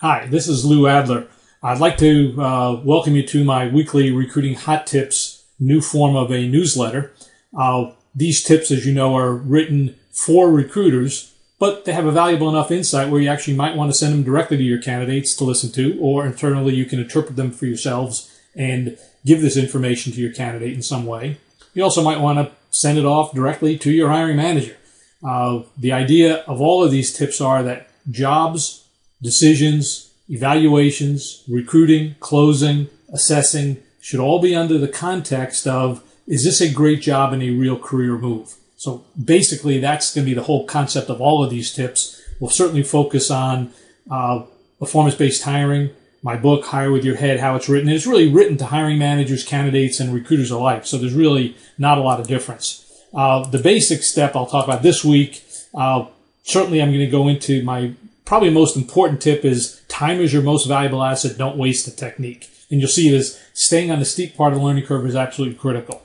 Hi, this is Lou Adler. I'd like to welcome you to my weekly Recruiting Hot Tips, new form of a newsletter. These tips, as you know, are written for recruiters, but they have a valuable enough insight where you actually might want to send them directly to your candidates to listen to, or internally you can interpret them for yourselves and give this information to your candidate in some way. You also might want to send it off directly to your hiring manager. The idea of all of these tips are that jobs, decisions, evaluations, recruiting, closing, assessing should all be under the context of, is this a great job and a real career move? So basically, that's going to be the whole concept of all of these tips. We'll certainly focus on performance-based hiring, my book, Hire With Your Head, how it's written. And it's really written to hiring managers, candidates, and recruiters alike. So there's really not a lot of difference. The basic step I'll talk about this week, certainly I'm going to go into my probably most important tip is time is your most valuable asset. Don't waste the technique. And you'll see it as staying on the steep part of the learning curve is absolutely critical.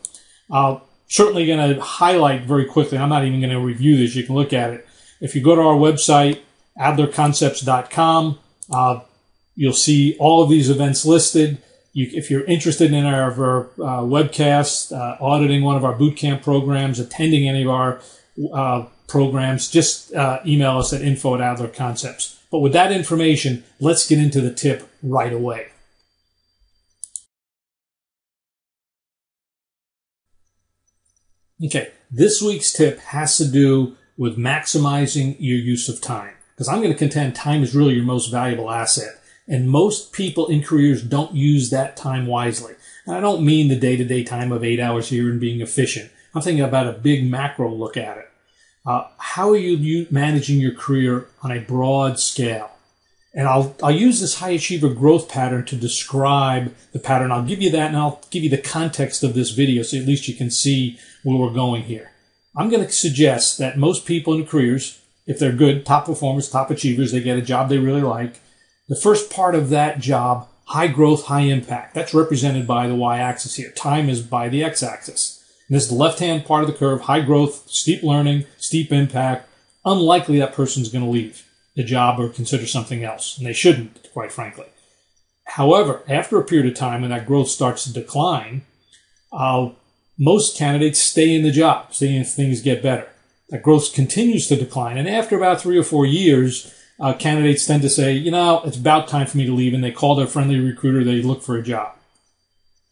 Certainly going to highlight very quickly. I'm not even going to review this. You can look at it. If you go to our website, adlerconcepts.com, you'll see all of these events listed. If you're interested in our webcast, auditing one of our bootcamp programs, attending any of our programs, just email us at info@adlerconcepts. But with that information, let's get into the tip right away. Okay, this week's tip has to do with maximizing your use of time, because I'm going to contend time is really your most valuable asset. And most people in careers don't use that time wisely. And I don't mean the day-to-day time of 8 hours here and being efficient. I'm thinking about a big macro look at it. How are you managing your career on a broad scale? And I'll use this high achiever growth pattern to describe the pattern. I'll give you that, and I'll give you the context of this video so at least you can see where we're going here. I'm going to suggest that most people in careers, if they're good, top performers, top achievers, they get a job they really like. The first part of that job, high growth, high impact, that's represented by the y-axis here. Time is by the x-axis. And this is the left-hand part of the curve, high growth, steep learning, steep impact. Unlikely that person's going to leave the job or consider something else. And they shouldn't, quite frankly. However, after a period of time when that growth starts to decline, most candidates stay in the job, stay in if things get better. That growth continues to decline. And after about 3 or 4 years, candidates tend to say, you know, it's about time for me to leave. And they call their friendly recruiter, they look for a job.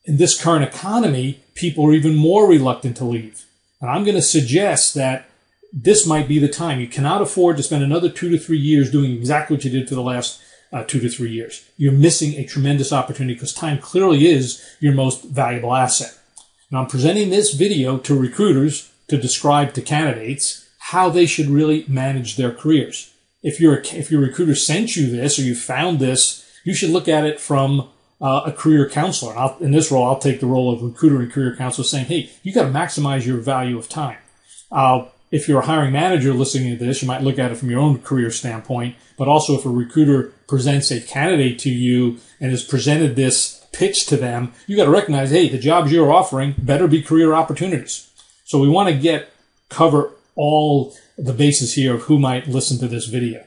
In this current economy, people are even more reluctant to leave. And I'm going to suggest that this might be the time. You cannot afford to spend another 2 to 3 years doing exactly what you did for the last 2 to 3 years. You're missing a tremendous opportunity because time clearly is your most valuable asset. Now, I'm presenting this video to recruiters to describe to candidates how they should really manage their careers. If your recruiter sent you this or you found this, you should look at it from a career counselor. In this role, I'll take the role of recruiter and career counselor saying, hey, you got to maximize your value of time. If you're a hiring manager listening to this, you might look at it from your own career standpoint, but also if a recruiter presents a candidate to you and has presented this pitch to them, you got to recognize, hey, the jobs you're offering better be career opportunities. So we want to cover all the bases here of who might listen to this video.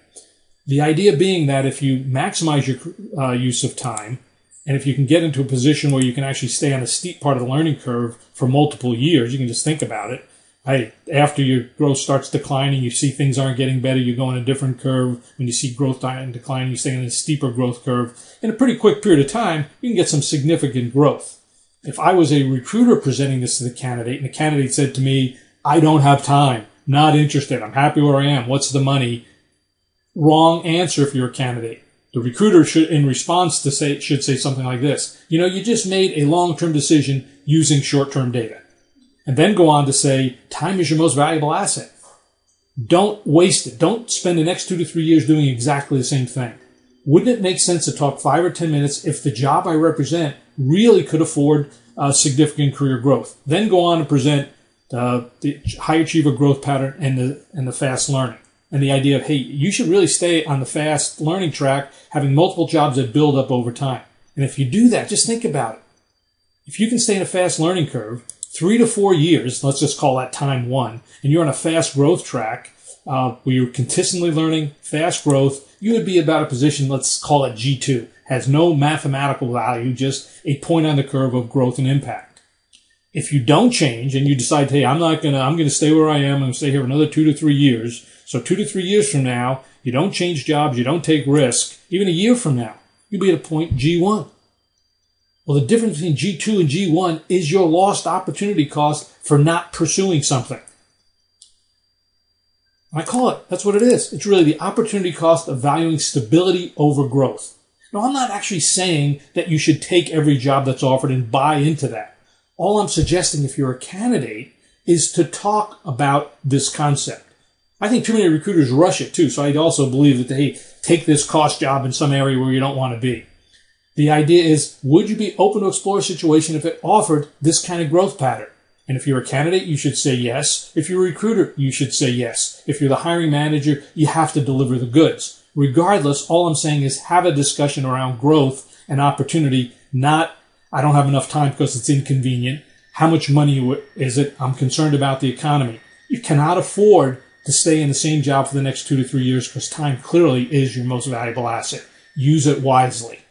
The idea being that if you maximize your use of time, and if you can get into a position where you can actually stay on the steep part of the learning curve for multiple years, you can just think about it. Hey, after your growth starts declining, you see things aren't getting better, you go on a different curve. When you see growth declining, you stay in a steeper growth curve. In a pretty quick period of time, you can get some significant growth. If I was a recruiter presenting this to the candidate, and the candidate said to me, I don't have time, not interested, I'm happy where I am, what's the money? Wrong answer if you're a candidate. The recruiter should, in response should say something like this. You know, you just made a long-term decision using short-term data. And then go on to say, time is your most valuable asset. Don't waste it. Don't spend the next 2 to 3 years doing exactly the same thing. Wouldn't it make sense to talk 5 or 10 minutes if the job I represent really could afford significant career growth? Then go on to present the high achiever growth pattern and the fast learning. And the idea of, hey, you should really stay on the fast learning track, having multiple jobs that build up over time. And if you do that, just think about it. If you can stay in a fast learning curve, 3 to 4 years, let's just call that time 1, and you're on a fast growth track where you're consistently learning, fast growth, you would be about a position, let's call it G2. Has no mathematical value, just a point on the curve of growth and impact. If you don't change and you decide, hey, I'm going to stay where I am, I'm going to stay here for another 2 to 3 years. So 2 to 3 years from now, you don't change jobs, you don't take risk. Even a year from now, you'll be at a point G1. Well, the difference between G2 and G1 is your lost opportunity cost for not pursuing something. I call it, that's what it is. It's really the opportunity cost of valuing stability over growth. Now, I'm not actually saying that you should take every job that's offered and buy into that. All I'm suggesting, if you're a candidate, is to talk about this concept. I think too many recruiters rush it too, so I also believe that they take this cost job in some area where you don't want to be. The idea is, would you be open to explore a situation if it offered this kind of growth pattern? And if you're a candidate, you should say yes. If you're a recruiter, you should say yes. If you're the hiring manager, you have to deliver the goods. Regardless, all I'm saying is have a discussion around growth and opportunity, not, I don't have enough time because it's inconvenient. How much money is it? I'm concerned about the economy. You cannot afford to stay in the same job for the next 2 to 3 years because time clearly is your most valuable asset. Use it wisely.